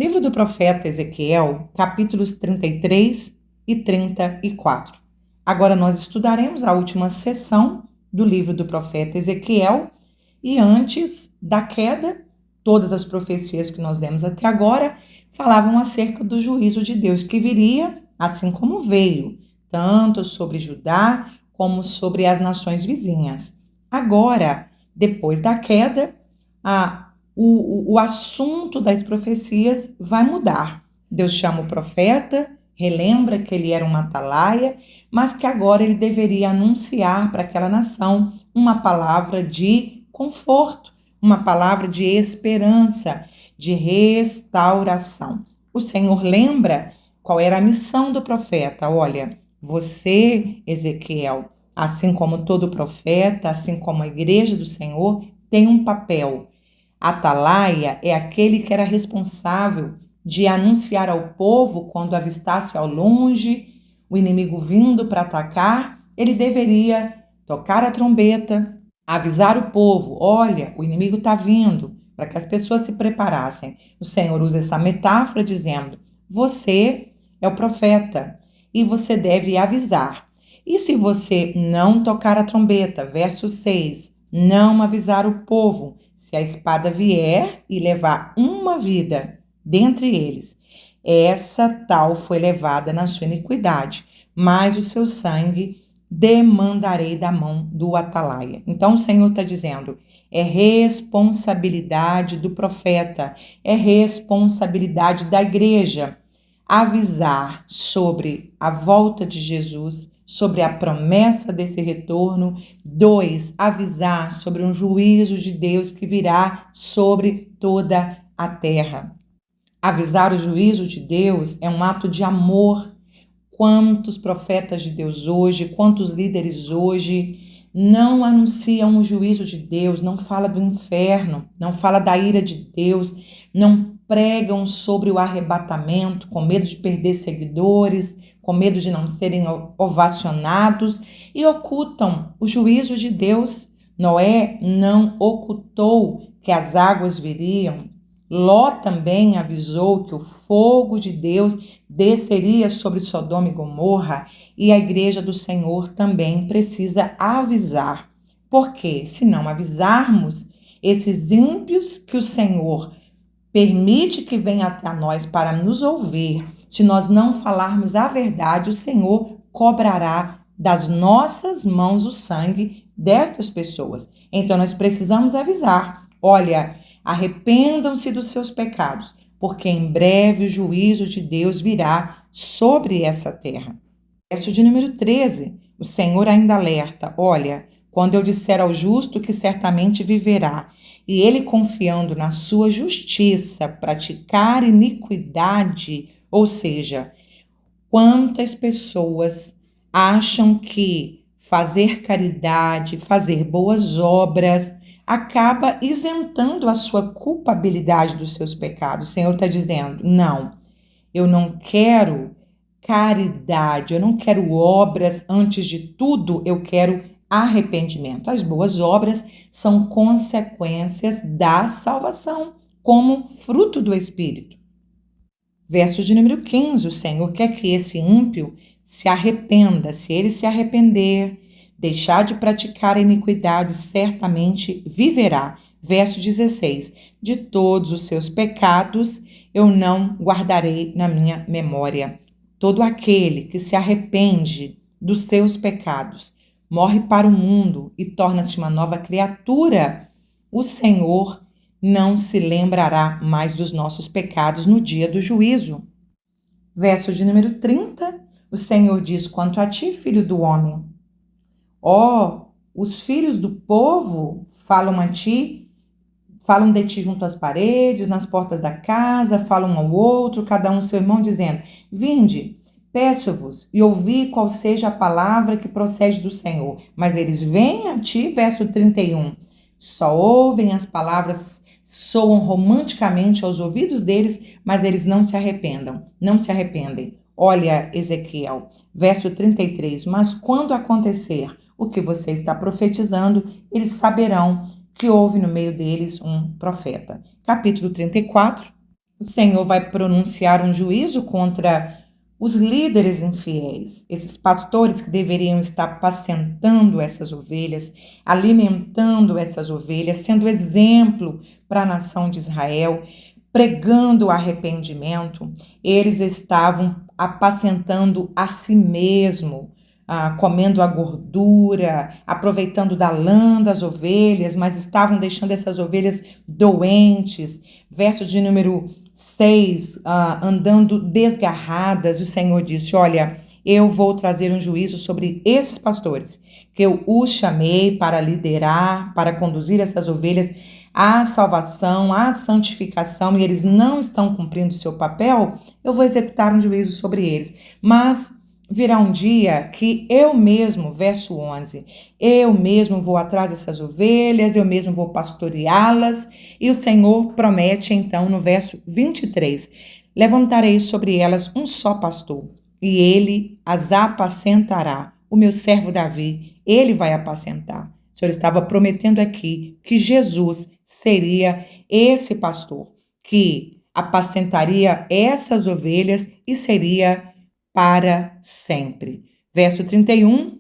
Livro do profeta Ezequiel, capítulos 33 e 34. Agora nós estudaremos a última sessão do livro do profeta Ezequiel e antes da queda, todas as profecias que nós lemos até agora falavam acerca do juízo de Deus que viria, assim como veio, tanto sobre Judá como sobre as nações vizinhas. Agora, depois da queda, o assunto das profecias vai mudar. Deus chama o profeta, relembra que ele era uma atalaia, mas que agora ele deveria anunciar para aquela nação uma palavra de conforto, uma palavra de esperança, de restauração. O Senhor lembra qual era a missão do profeta. Olha, você, Ezequiel, assim como todo profeta, assim como a igreja do Senhor, tem um papel. Atalaia é aquele que era responsável de anunciar ao povo quando avistasse ao longe o inimigo vindo para atacar, ele deveria tocar a trombeta, avisar o povo, olha, o inimigo está vindo, para que as pessoas se preparassem. O Senhor usa essa metáfora dizendo, você é o profeta e você deve avisar. E se você não tocar a trombeta, verso 6, não avisar o povo, se a espada vier e levar uma vida dentre eles, essa tal foi levada na sua iniquidade, mas o seu sangue demandarei da mão do atalaia. Então o Senhor está dizendo, é responsabilidade do profeta, é responsabilidade da igreja avisar sobre a volta de Jesus, sobre a promessa desse retorno. 2, avisar sobre um juízo de Deus que virá sobre toda a terra. Avisar o juízo de Deus é um ato de amor. Quantos profetas de Deus hoje, quantos líderes hoje não anunciam o juízo de Deus, não fala do inferno, não fala da ira de Deus, não pregam sobre o arrebatamento, com medo de perder seguidores, com medo de não serem ovacionados e ocultam o juízo de Deus. Noé não ocultou que as águas viriam. Ló também avisou que o fogo de Deus desceria sobre Sodoma e Gomorra, e a igreja do Senhor também precisa avisar. Porque se não avisarmos, esses ímpios que o Senhor permite que venham até nós para nos ouvir, se nós não falarmos a verdade, o Senhor cobrará das nossas mãos o sangue destas pessoas. Então nós precisamos avisar. Olha, arrependam-se dos seus pecados, porque em breve o juízo de Deus virá sobre essa terra. Verso de número 13, o Senhor ainda alerta, olha, quando eu disser ao justo que certamente viverá, e ele confiando na sua justiça, praticar iniquidade, ou seja, quantas pessoas acham que fazer caridade, fazer boas obras, acaba isentando a sua culpabilidade dos seus pecados. O Senhor está dizendo, não, eu não quero caridade, eu não quero obras, antes de tudo eu quero arrependimento. As boas obras são consequências da salvação, como fruto do Espírito. Verso de número 15, o Senhor quer que esse ímpio se arrependa. Se ele se arrepender, deixar de praticar a iniquidade, certamente viverá. Verso 16, de todos os seus pecados eu não guardarei na minha memória. Todo aquele que se arrepende dos seus pecados, morre para o mundo e torna-se uma nova criatura, o Senhor não se lembrará mais dos nossos pecados no dia do juízo. Verso de número 30, o Senhor diz, quanto a ti, filho do homem, os filhos do povo falam a ti, falam de ti junto às paredes, nas portas da casa, falam um ao outro, cada um seu irmão, dizendo, vinde, peço-vos e ouvi qual seja a palavra que procede do Senhor. Mas eles vêm a ti, verso 31, só ouvem as palavras, soam romanticamente aos ouvidos deles, mas eles não se arrependem. Olha, Ezequiel, verso 33, mas quando acontecer o que você está profetizando, eles saberão que houve no meio deles um profeta. Capítulo 34, o Senhor vai pronunciar um juízo contra os líderes infiéis, esses pastores que deveriam estar apacentando essas ovelhas, alimentando essas ovelhas, sendo exemplo para a nação de Israel, pregando arrependimento. Eles estavam apacentando a si mesmo, comendo a gordura, aproveitando da lã das ovelhas, mas estavam deixando essas ovelhas doentes. Verso de número 6, andando desgarradas. O Senhor disse: olha, eu vou trazer um juízo sobre esses pastores, que eu os chamei para liderar, para conduzir essas ovelhas à salvação, à santificação, e eles não estão cumprindo o seu papel. Eu vou executar um juízo sobre eles. Mas virá um dia que eu mesmo, verso 11, eu mesmo vou atrás dessas ovelhas, eu mesmo vou pastoreá-las. E o Senhor promete então no verso 23, levantarei sobre elas um só pastor, e ele as apacentará. O meu servo Davi, ele vai apacentar. O Senhor estava prometendo aqui que Jesus seria esse pastor que apacentaria essas ovelhas e seria para sempre. Verso 31,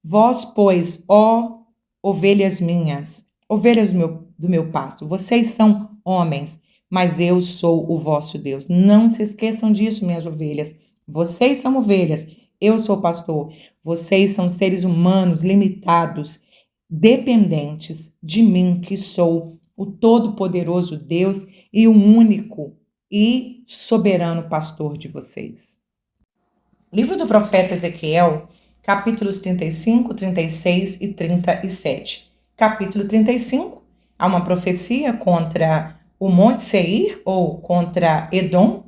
vós, pois, ó ovelhas minhas, ovelhas do meu pasto, vocês são homens, mas eu sou o vosso Deus. Não se esqueçam disso, minhas ovelhas. Vocês são ovelhas, eu sou pastor. Vocês são seres humanos limitados, dependentes de mim, que sou o todo-poderoso Deus e o único e soberano pastor de vocês. Livro do profeta Ezequiel, capítulos 35, 36 e 37. Capítulo 35, há uma profecia contra o Monte Seir, ou contra Edom,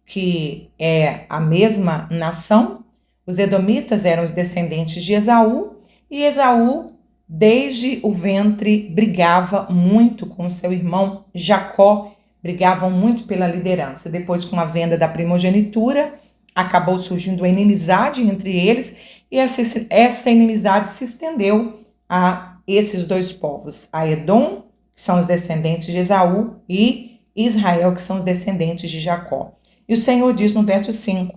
que é a mesma nação. Os edomitas eram os descendentes de Esaú, e Esaú, desde o ventre, brigava muito com seu irmão Jacó, brigavam muito pela liderança. Depois, com a venda da primogenitura, acabou surgindo a inimizade entre eles, e essa inimizade se estendeu a esses dois povos, a Edom, que são os descendentes de Esaú, e Israel, que são os descendentes de Jacó. E o Senhor diz no verso 5,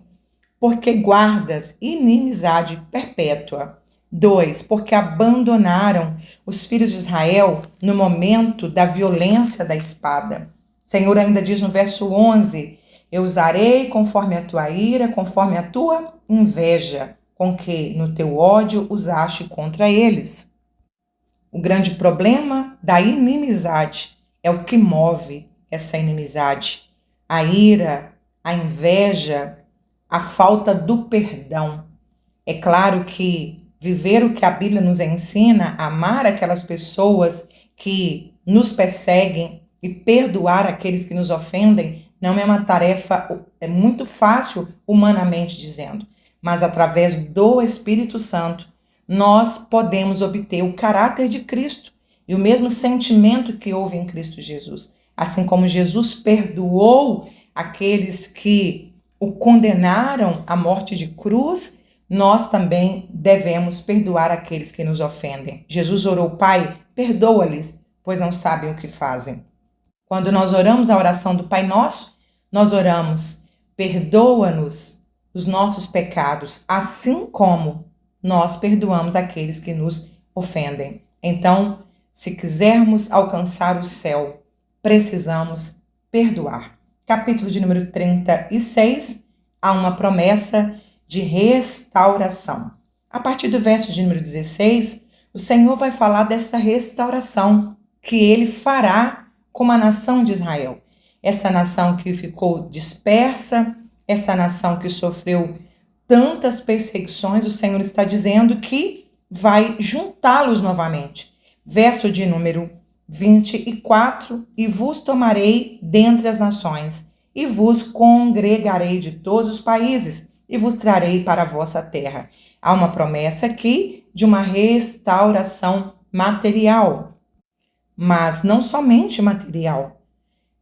porque guardas inimizade perpétua. 2, porque abandonaram os filhos de Israel no momento da violência da espada. O Senhor ainda diz no verso 11, eu usarei conforme a tua ira, conforme a tua inveja, com que no teu ódio usaste contra eles. O grande problema da inimizade é o que move essa inimizade. A ira, a inveja, a falta do perdão. É claro que viver o que a Bíblia nos ensina, amar aquelas pessoas que nos perseguem e perdoar aqueles que nos ofendem, não é uma tarefa muito fácil, humanamente dizendo, mas através do Espírito Santo, nós podemos obter o caráter de Cristo e o mesmo sentimento que houve em Cristo Jesus. Assim como Jesus perdoou aqueles que o condenaram à morte de cruz, nós também devemos perdoar aqueles que nos ofendem. Jesus orou, Pai, perdoa-lhes, pois não sabem o que fazem. Quando nós oramos a oração do Pai Nosso, nós oramos, perdoa-nos os nossos pecados, assim como nós perdoamos aqueles que nos ofendem. Então, se quisermos alcançar o céu, precisamos perdoar. Capítulo de número 36, há uma promessa de restauração. A partir do verso de número 16, o Senhor vai falar dessa restauração que ele fará como a nação de Israel. Essa nação que ficou dispersa, essa nação que sofreu tantas perseguições, o Senhor está dizendo que vai juntá-los novamente. Verso de número 24, e vos tomarei dentre as nações, e vos congregarei de todos os países, e vos trarei para a vossa terra. Há uma promessa aqui de uma restauração material. Mas não somente material.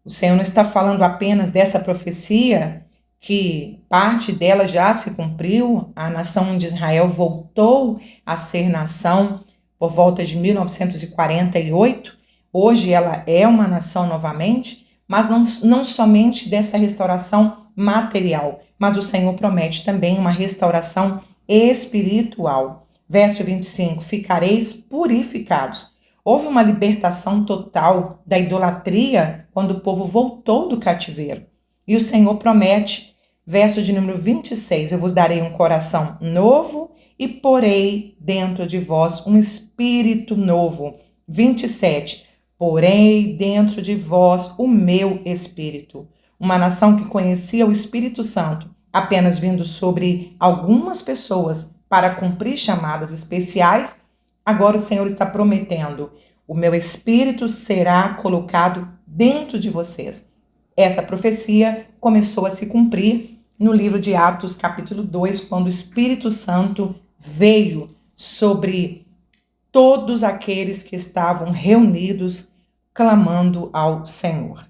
O Senhor não está falando apenas dessa profecia, que parte dela já se cumpriu, a nação de Israel voltou a ser nação por volta de 1948, hoje ela é uma nação novamente, mas não somente dessa restauração material, mas o Senhor promete também uma restauração espiritual. Verso 25: ficareis purificados. Houve uma libertação total da idolatria quando o povo voltou do cativeiro. E o Senhor promete, verso de número 26, eu vos darei um coração novo e porei dentro de vós um espírito novo. 27, porei dentro de vós o meu espírito. Uma nação que conhecia o Espírito Santo apenas vindo sobre algumas pessoas para cumprir chamadas especiais, agora o Senhor está prometendo: o meu espírito será colocado dentro de vocês. Essa profecia começou a se cumprir no livro de Atos, capítulo 2, quando o Espírito Santo veio sobre todos aqueles que estavam reunidos clamando ao Senhor.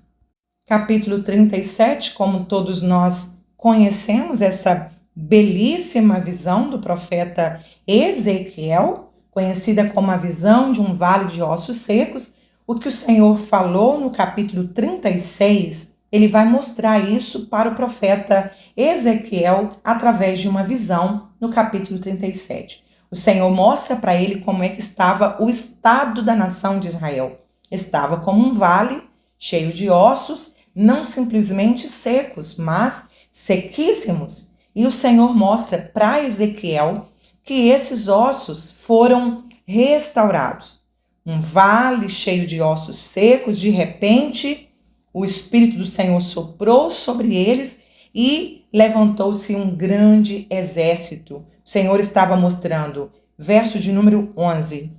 Capítulo 37, como todos nós conhecemos, essa belíssima visão do profeta Ezequiel, conhecida como a visão de um vale de ossos secos. O que o Senhor falou no capítulo 36, ele vai mostrar isso para o profeta Ezequiel através de uma visão no capítulo 37. O Senhor mostra para ele como é que estava o estado da nação de Israel. Estava como um vale cheio de ossos, não simplesmente secos, mas sequíssimos. E o Senhor mostra para Ezequiel que esses ossos foram restaurados. Um vale cheio de ossos secos, de repente, o Espírito do Senhor soprou sobre eles e levantou-se um grande exército. O Senhor estava mostrando, verso de número 11,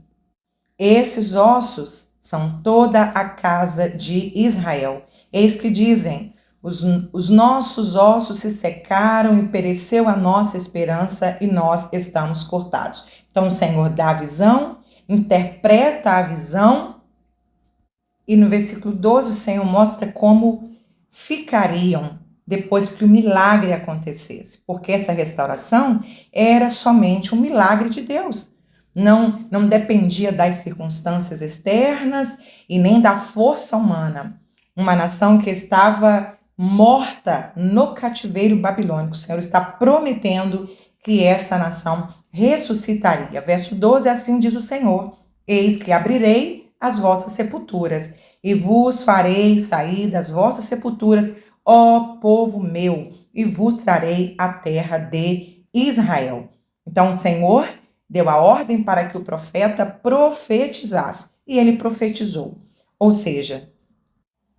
esses ossos são toda a casa de Israel. Eis que dizem: os nossos ossos se secaram e pereceu a nossa esperança e nós estamos cortados. Então o Senhor dá a visão, interpreta a visão e no versículo 12 o Senhor mostra como ficariam depois que o milagre acontecesse, porque essa restauração era somente um milagre de Deus. Não dependia das circunstâncias externas e nem da força humana. Uma nação que estava morta no cativeiro babilônico. O Senhor está prometendo que essa nação ressuscitaria. Verso 12, assim diz o Senhor: eis que abrirei as vossas sepulturas e vos farei sair das vossas sepulturas, ó povo meu, e vos trarei a terra de Israel. Então o Senhor deu a ordem para que o profeta profetizasse, e ele profetizou. Ou seja,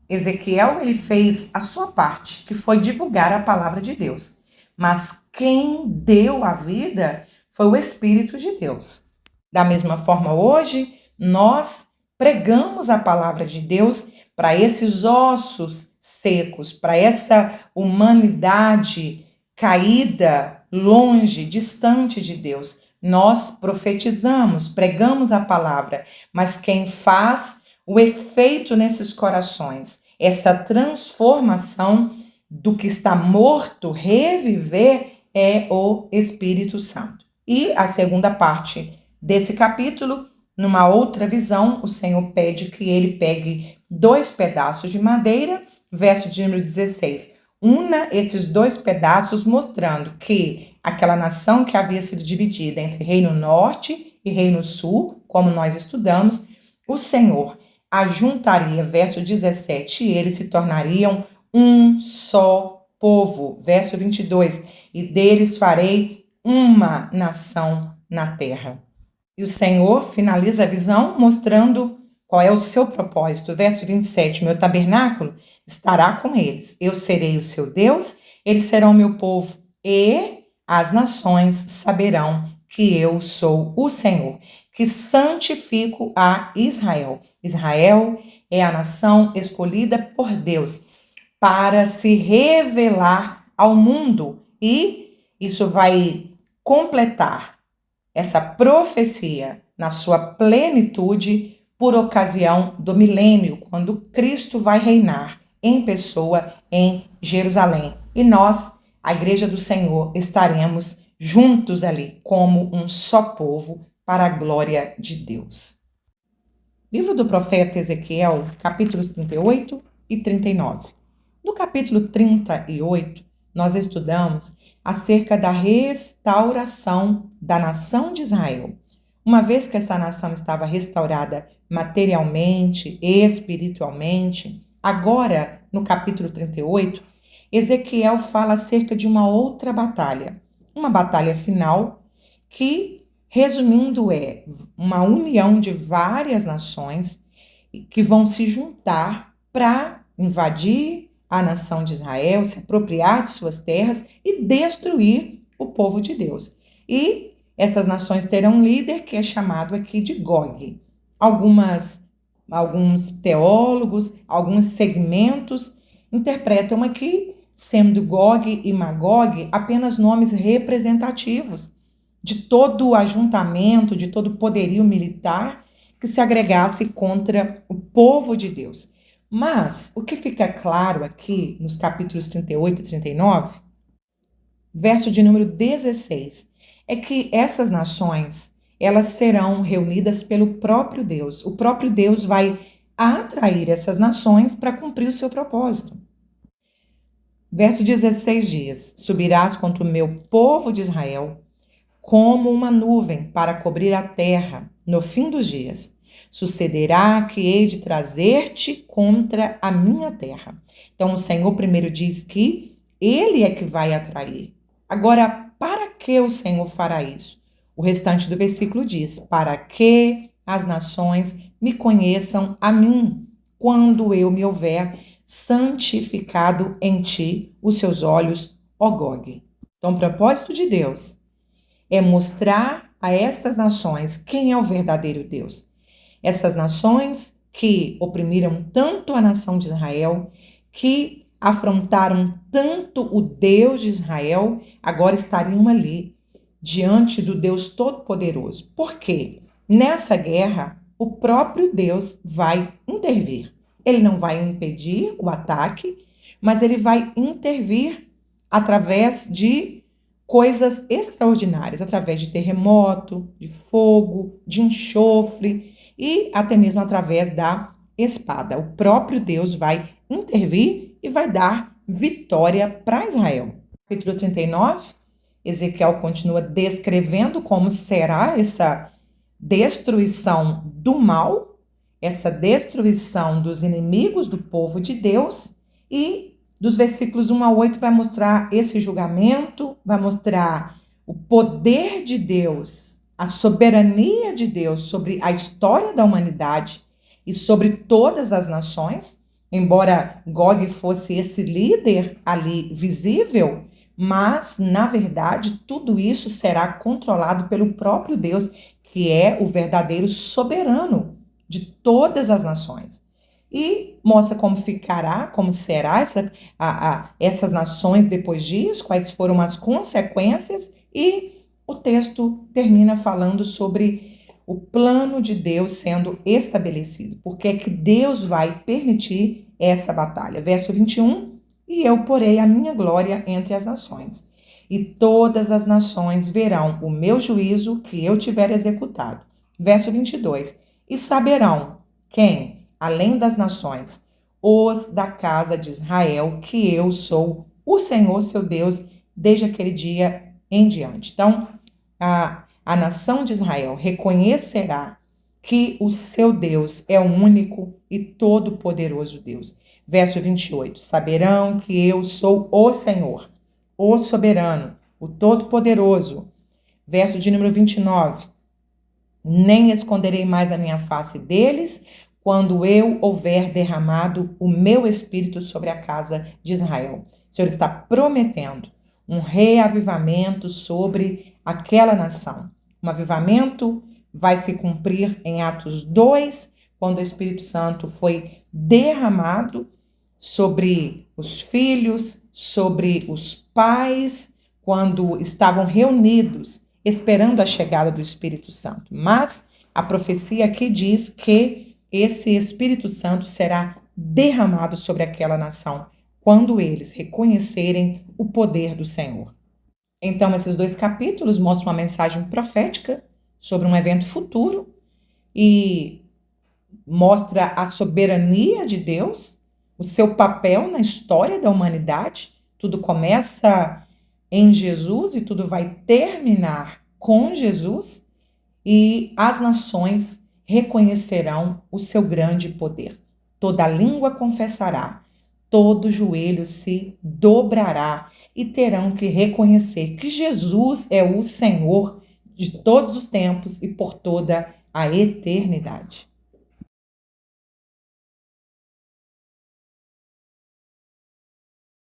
Ezequiel, ele fez a sua parte, que foi divulgar a palavra de Deus. Mas quem deu a vida foi o Espírito de Deus. Da mesma forma, hoje, nós pregamos a palavra de Deus para esses ossos secos, para essa humanidade caída, longe, distante de Deus. Nós profetizamos, pregamos a palavra, mas quem faz o efeito nesses corações, essa transformação do que está morto, reviver, é o Espírito Santo. E a segunda parte desse capítulo, numa outra visão, o Senhor pede que ele pegue 2 pedaços de madeira, verso de número 16. Una esses 2 pedaços, mostrando que aquela nação que havia sido dividida entre Reino Norte e Reino Sul, como nós estudamos, o Senhor ajuntaria, verso 17, e eles se tornariam um só povo. Verso 22, e deles farei uma nação na terra. E o Senhor finaliza a visão mostrando qual é o seu propósito. Verso 27, meu tabernáculo estará com eles. Eu serei o seu Deus, eles serão meu povo, e as nações saberão que eu sou o Senhor, que santifico a Israel. Israel é a nação escolhida por Deus para se revelar ao mundo, e isso vai completar essa profecia na sua plenitude por ocasião do milênio, quando Cristo vai reinar em pessoa em Jerusalém. E nós, a Igreja do Senhor, estaremos juntos ali como um só povo para a glória de Deus. Livro do profeta Ezequiel, capítulos 38 e 39. No capítulo 38, nós estudamos acerca da restauração da nação de Israel. Uma vez que essa nação estava restaurada materialmente, espiritualmente, agora, no capítulo 38, Ezequiel fala acerca de uma outra batalha, uma batalha final que, resumindo, é uma união de várias nações que vão se juntar para invadir a nação de Israel, se apropriar de suas terras e destruir o povo de Deus. E essas nações terão um líder que é chamado aqui de Gog. Alguns teólogos, alguns segmentos interpretam aqui, sendo Gog e Magog apenas nomes representativos de todo o ajuntamento, de todo o poderio militar que se agregasse contra o povo de Deus. Mas o que fica claro aqui nos capítulos 38 e 39, verso de número 16, é que essas nações, elas serão reunidas pelo próprio Deus. O próprio Deus vai atrair essas nações para cumprir o seu propósito. Verso 16 diz: subirás contra o meu povo de Israel como uma nuvem para cobrir a terra no fim dos dias. Sucederá que hei de trazer-te contra a minha terra. Então, o Senhor primeiro diz que ele é que vai atrair. Agora, para que o Senhor fará isso? O restante do versículo diz: para que as nações me conheçam a mim, quando eu me houver santificado em ti os seus olhos, ó Gog. Então, o propósito de Deus é mostrar a estas nações quem é o verdadeiro Deus. Essas nações que oprimiram tanto a nação de Israel, que afrontaram tanto o Deus de Israel, agora estariam ali, diante do Deus Todo-Poderoso. Por quê? Nessa guerra, o próprio Deus vai intervir. Ele não vai impedir o ataque, mas ele vai intervir através de coisas extraordinárias, através de terremoto, de fogo, de enxofre e até mesmo através da espada. O próprio Deus vai intervir e vai dar vitória para Israel. Capítulo 39, Ezequiel continua descrevendo como será essa destruição do mal, essa destruição dos inimigos do povo de Deus, e dos versículos 1 a 8 vai mostrar esse julgamento, vai mostrar o poder de Deus, a soberania de Deus sobre a história da humanidade e sobre todas as nações. Embora Gog fosse esse líder ali visível, mas, na verdade, tudo isso será controlado pelo próprio Deus, que é o verdadeiro soberano de todas as nações. E mostra como ficará, como será essas nações depois disso, quais foram as consequências, e o texto termina falando sobre o plano de Deus sendo estabelecido. Porque é que Deus vai permitir essa batalha. Verso 21, e eu porei a minha glória entre as nações, e todas as nações verão o meu juízo que eu tiver executado. Verso 22, e saberão quem? Além das nações, os da casa de Israel, que eu sou o Senhor, seu Deus, desde aquele dia em diante. Então, a nação de Israel reconhecerá que o seu Deus é o único e todo-poderoso Deus. Verso 28, saberão que eu sou o Senhor, o soberano, o todo-poderoso. Verso de número 29, nem esconderei mais a minha face deles, quando eu houver derramado o meu espírito sobre a casa de Israel. O Senhor está prometendo um reavivamento sobre aquela nação. Um avivamento vai se cumprir em Atos 2, quando o Espírito Santo foi derramado sobre os filhos, sobre os pais, quando estavam reunidos, esperando a chegada do Espírito Santo. Mas a profecia aqui diz que esse Espírito Santo será derramado sobre aquela nação quando eles reconhecerem o poder do Senhor. Então, esses dois capítulos mostram uma mensagem profética sobre um evento futuro e mostra a soberania de Deus, o seu papel na história da humanidade. Tudo começa em Jesus e tudo vai terminar com Jesus, e as nações reconhecerão o seu grande poder. Toda língua confessará, todo joelho se dobrará e terão que reconhecer que Jesus é o Senhor de todos os tempos e por toda a eternidade.